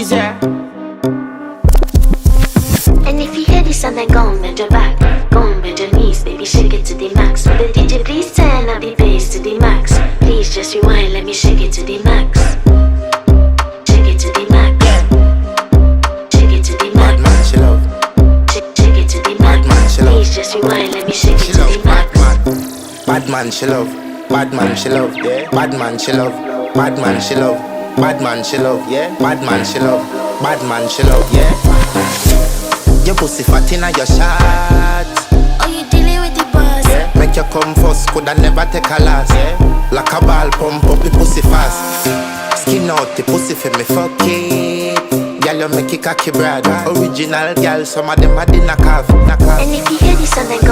Is there? And if you hear this and then go on bend your back, go on bend your knees, baby shake it to the max. Will the DJ please turn up the bass to the max? Please just rewind, let me shake it to the max. Shake it to the max. Shake it to the max. Bad man, she love. Shake it to the max. Bad man, she love. Please just rewind, let me shake it She to love. the max. Bad man, she love. Bad man, she love. Yeah. Bad man, she love. Bad man, she love. Bad man, she love. Yeah. Bad man, she love. Bad man, she love. Yeah. Your pussy fat inna your shot. Oh, you dealing with the boss? Yeah. Make you come first, coulda never take a last. Yeah. Like a ball, pump up the pussy fast. Skin out the pussy for me, fuck it. Girl, you make it cocky, brother. Original girl, some of them a the knock off. And if you hear this and then go